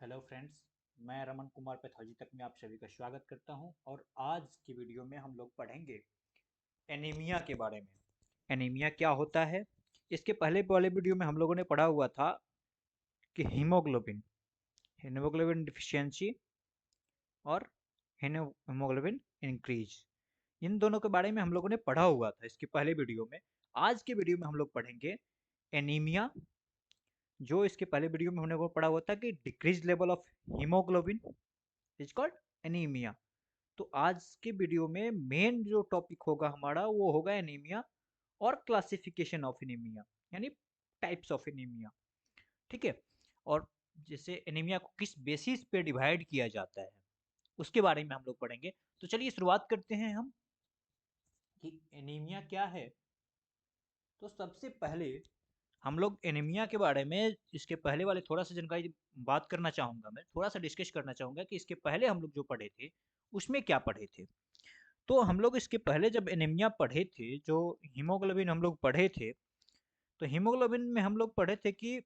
Hello friends. मैं Raman Kumar pathology तक में आप सभी का स्वागत करता हूं और आज की वीडियो में हम लोग पढ़ेंगे एनीमिया के बारे में। एनीमिया क्या होता है? इसके पहले वाले वीडियो में हम लोगों ने पढ़ा हुआ था कि हीमोग्लोबिन हीमोग्लोबिन डिफिशियंसी और हीमोग्लोबिन इंक्रीज, इन दोनों के बारे में हम लोगों ने पढ़ा हुआ था इसके पहले वीडियो में। आज के वीडियो में हम लोग पढ़ेंगे एनीमिया। जो इसके पहले वीडियो में हमने वो पढ़ा हुआ था कि decrease level of haemoglobin is called anaemia. तो आज के वीडियो में मेन जो टॉपिक होगा हमारा वो होगा एनीमिया और क्लासिफिकेशन ऑफ एनीमिया, यानी टाइप्स ऑफ एनीमिया। ठीक है। और जैसे एनीमिया को किस बेसिस पे डिवाइड किया जाता है उसके बारे में हम लोग पढ़ेंगे। तो चलिए शुरुआत करते हैं हम कि एनीमिया क्या है। तो सबसे पहले हम लोग एनीमिया के बारे में इसके पहले वाले थोड़ा सा जानकारी बात करना चाहूँगा, मैं थोड़ा सा डिस्कस करना चाहूँगा कि इसके पहले हम लोग जो पढ़े थे उसमें क्या पढ़े थे। तो हम लोग इसके पहले जब एनीमिया पढ़े थे, जो हीमोग्लोबिन हम लोग पढ़े थे, तो हीमोग्लोबिन में हम लोग पढ़े थे कि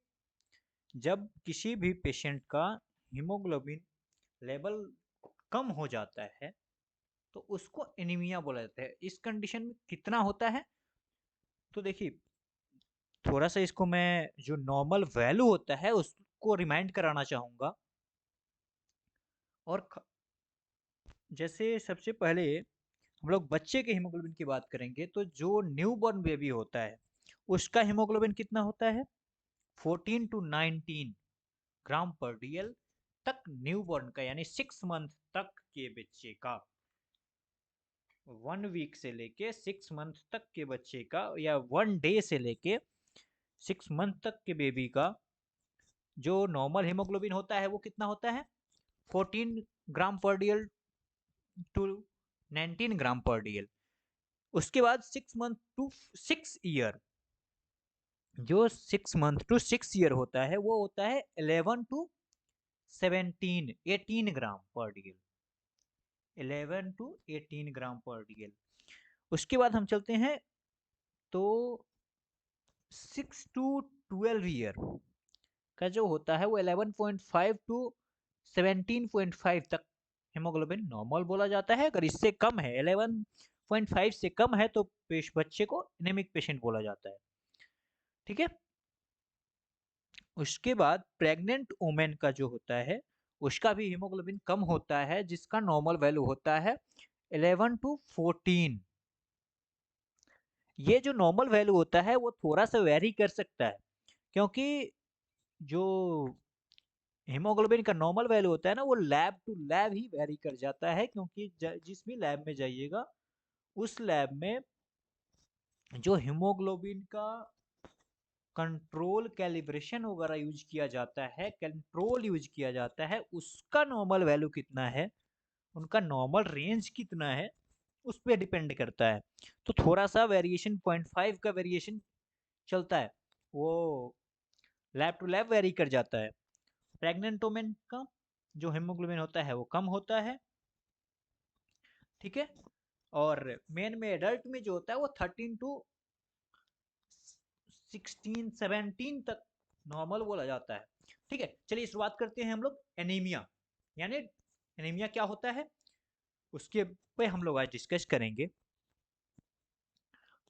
जब किसी भी पेशेंट का हीमोग्लोबिन लेवल कम हो जाता है तो उसको एनीमिया बोला जाता है। इस कंडीशन में कितना होता है, तो देखिए थोड़ा सा इसको मैं जो नॉर्मल वैल्यू होता है उसको रिमाइंड कराना चाहूँगा। और जैसे सबसे पहले हम लोग बच्चे के हीमोग्लोबिन की बात करेंगे तो जो न्यू बॉर्न बेबी होता है उसका हीमोग्लोबिन कितना होता है? 14 टू 19 ग्राम पर डीएल तक न्यू बॉर्न का, यानी 6 मंथ तक के बच्चे का, 1 वीक से लेके 6 मंथ तक के बच्चे का, या 1 डे से लेके 6 मंथ तक के बेबी का जो नॉर्मल हीमोग्लोबिन होता है वो कितना होता है? 14 ग्राम पर डीएल टू 19 ग्राम पर डीएल। उसके बाद 6 मंथ टू 6 ईयर, जो 6 मंथ टू 6 ईयर होता है वो होता है 11 टू 17 18 ग्राम पर डीएल, 11 टू 18 ग्राम पर डीएल। उसके बाद हम चलते हैं तो 6 टू 12 ईयर का जो होता है वो 11.5 टू 17.5 तक हेमोग्लोबिन नॉर्मल बोला जाता है। अगर इससे कम है, 11.5 से कम है, तो बच्चे को एनेमिक पेशेंट बोला जाता है। ठीक है। उसके बाद प्रेग्नेंट वुमेन का जो होता है उसका भी हीमोग्लोबिन कम होता है, जिसका नॉर्मल वैल्यू होता है 11 टू 14। ये जो नॉर्मल वैल्यू होता है वो थोड़ा सा वेरी कर सकता है, क्योंकि जो हीमोग्लोबिन का नॉर्मल वैल्यू होता है ना वो लैब टू लैब ही वेरी कर जाता है, क्योंकि जिस भी लैब में जाइएगा उस लैब में जो हीमोग्लोबिन का कंट्रोल कैलिब्रेशन वगैरह यूज किया जाता है, कंट्रोल यूज किया जाता है, उसका नॉर्मल वैल्यू कितना है, उनका नॉर्मल रेंज कितना है, उस पर डिपेंड करता है। तो थोड़ा सा वेरिएशन 0.5 का वेरिएशन चलता है, वो लैब टू लैब वेरी कर जाता है। प्रेग्नेंट वुमेन का जो हेमोग्लोबिन होता है वो कम होता है। ठीक है। और मेन में एडल्ट में जो होता है वो 13 टू 16 17 तक नॉर्मल बोला जाता है। ठीक है, चलिए शुरुआत करते हैं हम लोग एनीमिया, यानी एनीमिया क्या होता है उसके पे हम लोग आज डिस्कस करेंगे।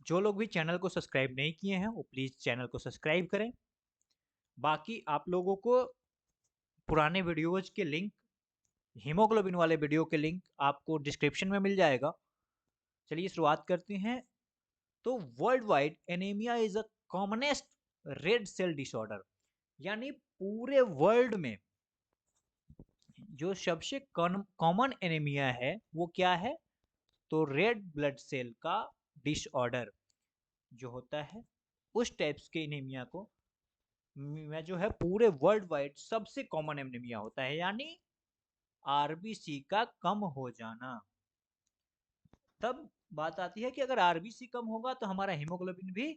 जो लोग भी चैनल को सब्सक्राइब नहीं किए हैं वो प्लीज चैनल को सब्सक्राइब करें। बाकी आप लोगों को पुराने वीडियोज के लिंक, हीमोग्लोबिन वाले वीडियो के लिंक आपको डिस्क्रिप्शन में मिल जाएगा। चलिए शुरुआत करते हैं। तो world wide anaemia is a commonest red cell disorder, यानी पूरे वर्ल्ड में जो सबसे कॉमन एनीमिया है वो क्या है, तो रेड ब्लड सेल का डिसऑर्डर जो होता है उस टाइप्स के एनीमिया को में जो है पूरे वर्ल्ड वाइड सबसे कॉमन एनीमिया होता है, यानी आरबीसी का कम हो जाना। तब बात आती है कि अगर आरबीसी कम होगा तो हमारा हीमोग्लोबिन भी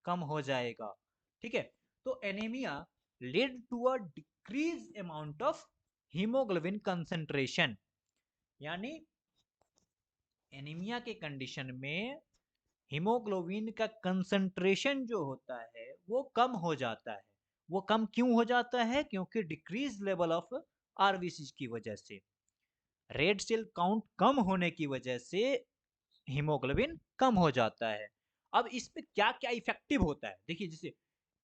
कम हो जाएगा। ठीक है। तो anaemia lead to a decrease amount of haemoglobin concentration, यानी एनीमिया के कंडीशन में हीमोग्लोबिन का कंसंट्रेशन जो होता है वो कम हो जाता है, वो कम क्यों हो जाता है? क्योंकि डिक्रीज लेवल ऑफ आरबीसी की वजह से, रेड सेल काउंट कम होने की वजह से हीमोग्लोबिन कम हो जाता है। अब इसमें क्या क्या इफेक्टिव होता है, देखिए जैसे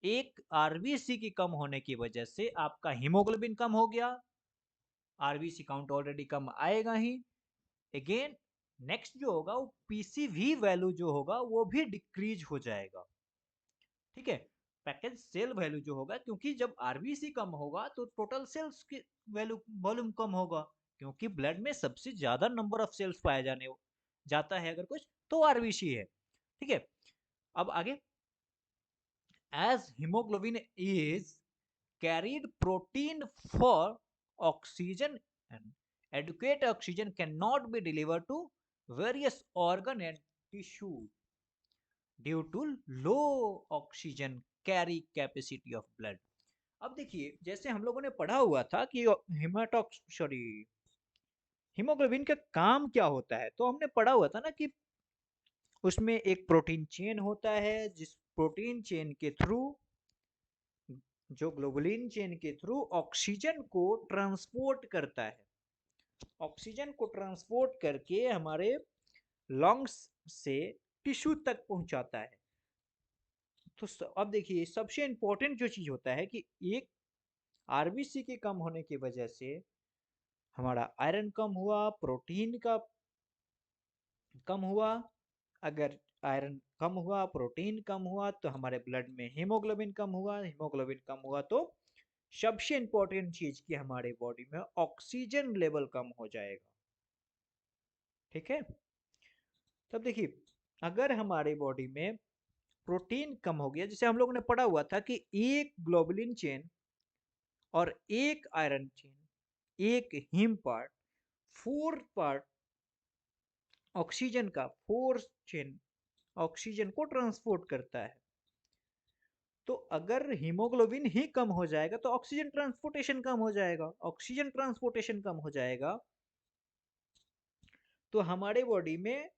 एक आरबीसी की कम होने की वजह से आपका हीमोग्लोबिन कम हो गया, आरबीसी काउंट ऑलरेडी कम आएगा ही। अगेन नेक्स्ट जो होगा वो पीसीवी वैल्यू जो होगा वो भी डिक्रीज हो जाएगा, ठीक है। पैकेज सेल वैल्यू जो होगा, क्योंकि जब आरबीसी कम होगा तो टोटल सेल्स की वैल्यू वॉल्यूम कम होगा, क्योंकि ब्लड में सबसे ज्यादा नंबर ऑफ सेल्स पाया जाने जाता है अगर कुछ तो आरबीसी है, ठीक है। अब आगे, as haemoglobin is carried protein for oxygen and adequate oxygen cannot be delivered to various organ and tissue due to low oxygen carry capacity of blood। अब देखिए जैसे हम लोगों ने पढ़ा हुआ था कि हिमाटॉक्स सॉरी हीमोग्लोबिन का काम क्या होता है, तो हमने पढ़ा हुआ था ना कि उसमें एक प्रोटीन चेन होता है, जिस प्रोटीन चेन के थ्रू, जो ग्लोबुलिन चेन के थ्रू ऑक्सीजन को ट्रांसपोर्ट करता है, ऑक्सीजन को ट्रांसपोर्ट करके हमारे लंग्स से टिश्यू तक पहुंचाता है। तो अब देखिए सबसे इंपॉर्टेंट जो चीज होता है कि एक आरबीसी के कम होने की वजह से हमारा आयरन कम हुआ, प्रोटीन का कम हुआ। अगर आयरन कम हुआ, प्रोटीन कम हुआ तो हमारे ब्लड में हीमोग्लोबिन कम हुआ, हीमोग्लोबिन कम हुआ तो सबसे इंपॉर्टेंट चीज की हमारे बॉडी में ऑक्सीजन लेवल कम हो जाएगा, ठीक है। तब देखिए अगर हमारे बॉडी में प्रोटीन कम हो गया, जैसे हम लोगों ने पढ़ा हुआ था कि एक ग्लोबुलिन चेन और एक आयरन चेन, एक haem part, four part oxygen का, फोर चेन ऑक्सीजन को ट्रांसपोर्ट करता है। तो अगर हीमोग्लोबिन ही कम हो जाएगा तो ऑक्सीजन ट्रांसपोर्टेशन कम हो जाएगा, ऑक्सीजन ट्रांसपोर्टेशन कम हो जाएगा तो हमारे बॉडी में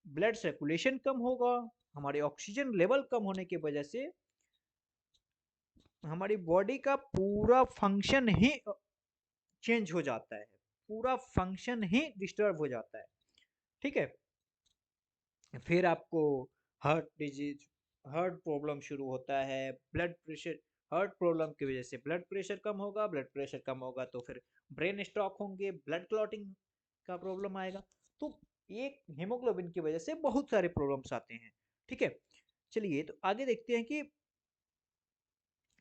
ब्लड सर्कुलेशन कम होगा, हमारे ऑक्सीजन लेवल कम होने की वजह से हमारी बॉडी का पूरा फंक्शन ही चेंज हो जाता है, पूरा फंक्शन ही डिस्टर्ब हो जाता है, ठीक है। फिर आपको हार्ट डिजीज, हार्ट प्रॉब्लम शुरू होता है, ब्लड प्रेशर, हार्ट प्रॉब्लम की वजह से ब्लड प्रेशर कम होगा, ब्लड प्रेशर कम होगा तो फिर ब्रेन स्ट्रोक होंगे, ब्लड क्लॉटिंग का प्रॉब्लम आएगा। तो एक हेमोग्लोबिन की वजह से बहुत सारे प्रॉब्लम्स आते हैं, ठीक है। चलिए तो आगे देखते हैं कि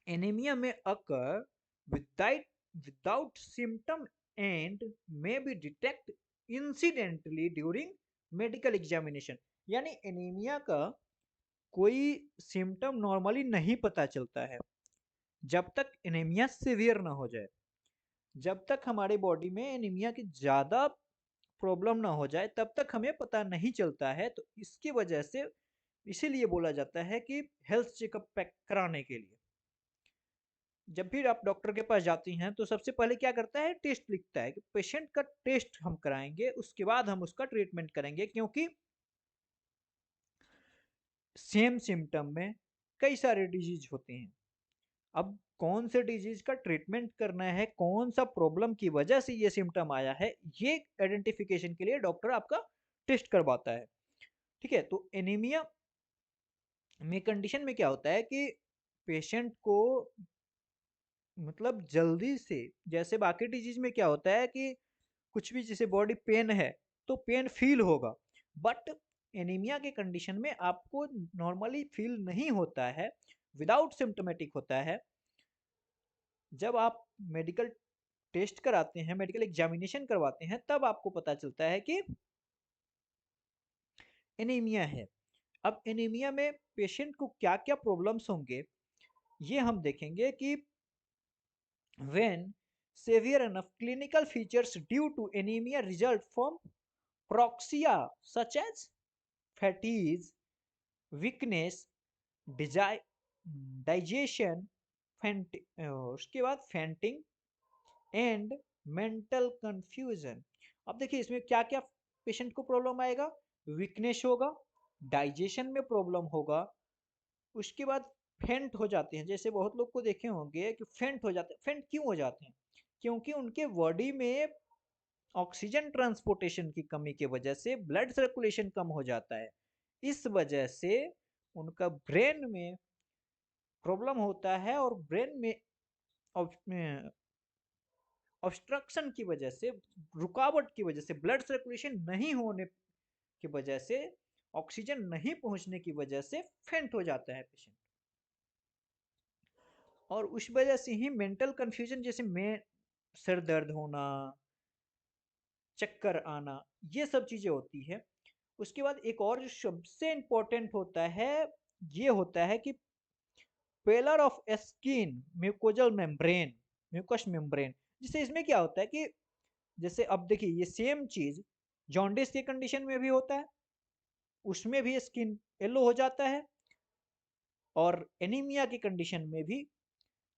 एनीमिया में occur without symptom and may be detect incidentally during medical examination. यानी एनीमिया का कोई सिम्टम नॉर्मली नहीं पता चलता है जब तक एनीमिया सीवियर ना हो जाए, जब तक हमारी बॉडी में एनीमिया की ज्यादा प्रॉब्लम ना हो जाए तब तक हमें पता नहीं चलता है। तो इसकी वजह से इसीलिए बोला जाता है कि हेल्थ चेकअप कराने के लिए जब भी आप डॉक्टर के पास जाती हैं तो सबसे पहले क्या करता है, टेस्ट लिखता है कि पेशेंट का टेस्ट हम कराएंगे, उसके बाद हम उसका ट्रीटमेंट करेंगे, क्योंकि सेम सिम्टम में कई सारे डिजीज होते हैं। अब कौन से डिजीज का ट्रीटमेंट करना है, कौन सा प्रॉब्लम की वजह से ये सिम्टम आया है, ये आइडेंटिफिकेशन के लिए डॉक्टर आपका टेस्ट करवाता है, ठीक है। तो एनीमिया में कंडीशन में क्या होता है कि पेशेंट को मतलब जल्दी से, जैसे बाकी डिजीज में क्या होता है कि कुछ भी जैसे बॉडी पेन है तो पेन फील होगा, बट एनीमिया के कंडीशन में आपको नॉर्मली फील नहीं होता है, विदाउट सिम्टोमेटिक होता है। जब आप मेडिकल टेस्ट कराते हैं, मेडिकल एग्जामिनेशन करवाते हैं, तब आपको पता चलता है कि एनीमिया है। अब एनीमिया में पेशेंट को क्या क्या प्रॉब्लम्स होंगे ये हम देखेंगे कि when severe enough clinical features due to anemia result from proxia such as fatigue, weakness, digestion, उसके बाद fainting एंड मेंटल कंफ्यूजन। अब देखिए इसमें क्या क्या पेशेंट को प्रॉब्लम आएगा, वीकनेस होगा, डाइजेशन में प्रॉब्लम होगा, उसके बाद फेंट हो जाते हैं। जैसे बहुत लोग को देखे होंगे कि फेंट हो जाते हैं। फेंट क्यों हो जाते हैं? क्योंकि उनके बॉडी में ऑक्सीजन ट्रांसपोर्टेशन की कमी की वजह से ब्लड सर्कुलेशन कम हो जाता है। इस वजह से उनका ब्रेन में प्रॉब्लम होता है और ब्रेन में ऑब्स्ट्रक्शन की वजह से, रुकावट की वजह से, ब्लड सर्कुलेशन नहीं होने की वजह से, ऑक्सीजन नहीं पहुंचने की वजह से फेंट हो जाता है पेशेंट। और उस वजह से ही मेंटल कंफ्यूजन, जैसे में सर दर्द होना, चक्कर आना, ये सब चीजें होती है। उसके बाद एक और जो सबसे इम्पोर्टेंट होता है, ये होता है कि failure of skin mucosal membrane, mucous membrane. जिससे इसमें क्या होता है कि जैसे अब देखिए ये सेम चीज जॉन्डिस के कंडीशन में भी होता है, उसमें भी स्किन येलो हो जाता है, और एनीमिया की कंडीशन में भी।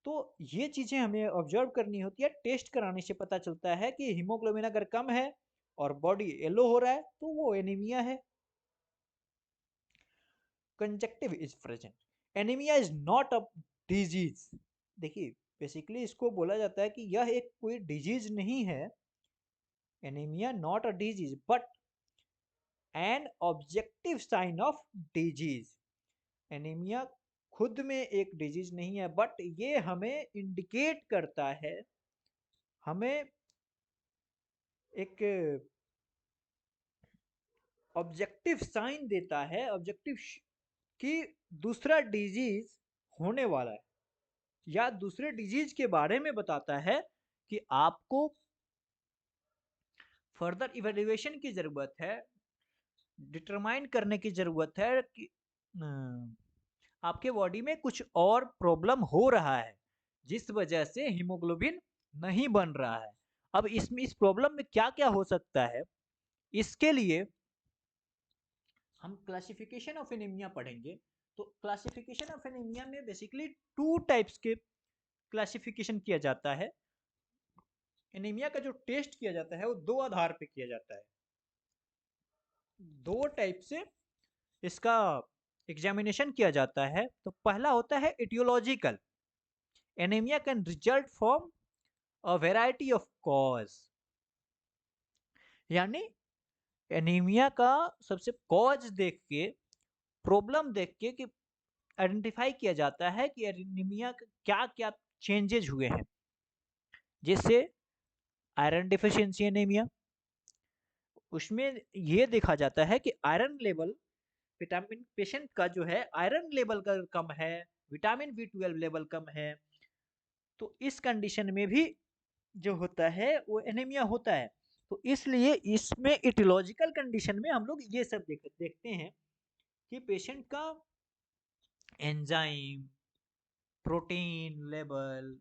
तो ये चीजें हमें ऑब्जर्व करनी होती है। टेस्ट कराने से पता चलता है कि हीमोग्लोबिन अगर कम है और बॉडी येलो हो रहा है तो वो एनीमिया है। Conjunctive is present, anaemia is not a disease. देखिए बेसिकली इसको बोला जाता है कि यह एक कोई डिजीज नहीं है। Anaemia not a disease but an objective sign of disease. Anaemia खुद में एक डिजीज नहीं है, बट ये हमें इंडिकेट करता है, हमें एक ऑब्जेक्टिव साइन देता है, ऑब्जेक्टिव कि दूसरा डिजीज होने वाला है, या दूसरे डिजीज के बारे में बताता है कि आपको फर्दर इवेल्युएशन की जरूरत है, डिटरमाइन करने की जरूरत है कि आपके बॉडी में कुछ और प्रॉब्लम हो रहा है जिस वजह से हीमोग्लोबिन नहीं बन रहा है। अब इसमें इस प्रॉब्लम में क्या क्या हो सकता है, इसके लिए हम क्लासिफिकेशन ऑफ एनीमिया पढ़ेंगे। तो क्लासिफिकेशन ऑफ एनीमिया में बेसिकली टू टाइप्स के क्लासिफिकेशन किया जाता है। एनीमिया का जो टेस्ट किया जाता है वो दो आधार पे किया जाता है। दो टाइप से इसका एग्जामिनेशन किया जाता है। तो पहला होता है aetiological, anaemia can result from a variety of cause. यानी एनीमिया का सबसे कॉज देख के, प्रॉब्लम देख के कि आइडेंटिफाई किया जाता है कि एनीमिया का क्या क्या चेंजेज हुए हैं। जैसे आयरन डिफिशियंसी एनीमिया, उसमें ये देखा जाता है कि आयरन लेवल, विटामिन पेशेंट का जो है आयरन लेवल का कम है, विटामिन B12 लेवल कम है। तो इस कंडीशन में भी जो होता है वो एनीमिया होता है। तो इसलिए इसमें इटियोलॉजिकल कंडीशन में हम लोग ये सब देखते हैं कि पेशेंट का enzyme, protein level,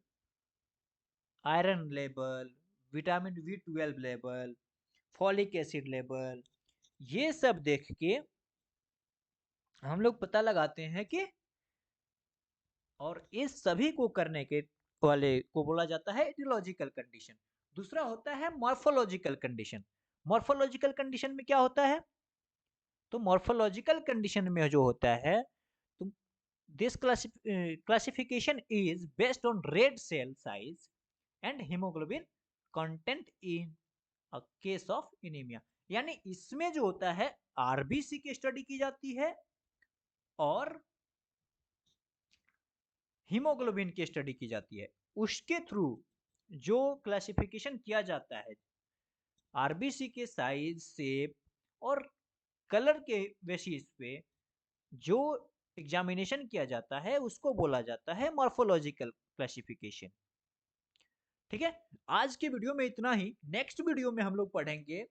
iron level, vitamin B12 level, folic acid level, ये सब देख के हम लोग पता लगाते हैं कि, और इस सभी को करने के वाले को बोला जाता है एटियोलॉजिकल कंडीशन। दूसरा होता है मॉर्फोलॉजिकल कंडीशन। मॉर्फोलॉजिकल कंडीशन में क्या होता है? तो मॉर्फोलॉजिकल कंडीशन में जो होता है, तो this classification is based on red cell size and haemoglobin content in a case of anaemia. यानी इसमें जो होता है आरबीसी की स्टडी की जाती है और हीमोग्लोबिन की स्टडी की जाती है। उसके थ्रू जो क्लासिफिकेशन किया जाता है आरबीसी के साइज, शेप और कलर के बेसिस पे जो एग्जामिनेशन किया जाता है उसको बोला जाता है मॉर्फोलॉजिकल क्लासिफिकेशन। ठीक है, आज के वीडियो में इतना ही। नेक्स्ट वीडियो में हम लोग पढ़ेंगे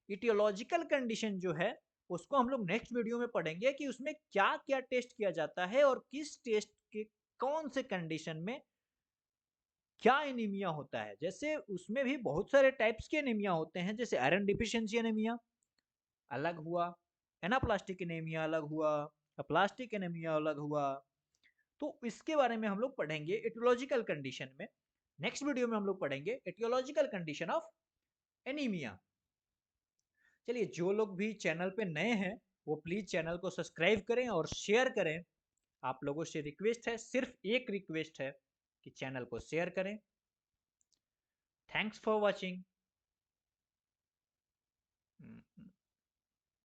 इटियोलॉजिकल कंडीशन जो है, उसको हम लोग नेक्स्ट वीडियो में पढ़ेंगे कि उसमें क्या क्या टेस्ट किया जाता है और किस टेस्ट के कौन से कंडीशन में क्या एनीमिया होता है। जैसे उसमें भी बहुत सारे टाइप्स के एनीमिया होते हैं, जैसे आयरन डिफिशियंसी एनीमिया अलग हुआ, एनाप्लास्टिक एनीमिया अलग हुआ, प्लास्टिक एनीमिया अलग हुआ। तो इसके बारे में हम लोग पढ़ेंगे एटियोलॉजिकल कंडीशन में। नेक्स्ट वीडियो में हम लोग पढ़ेंगे एटियोलॉजिकल कंडीशन ऑफ एनीमिया। चलिए, जो लोग भी चैनल पे नए हैं वो प्लीज चैनल को सब्सक्राइब करें और शेयर करें आप लोगों से रिक्वेस्ट है, सिर्फ एक रिक्वेस्ट है कि चैनल को शेयर करें। Thanks for watching.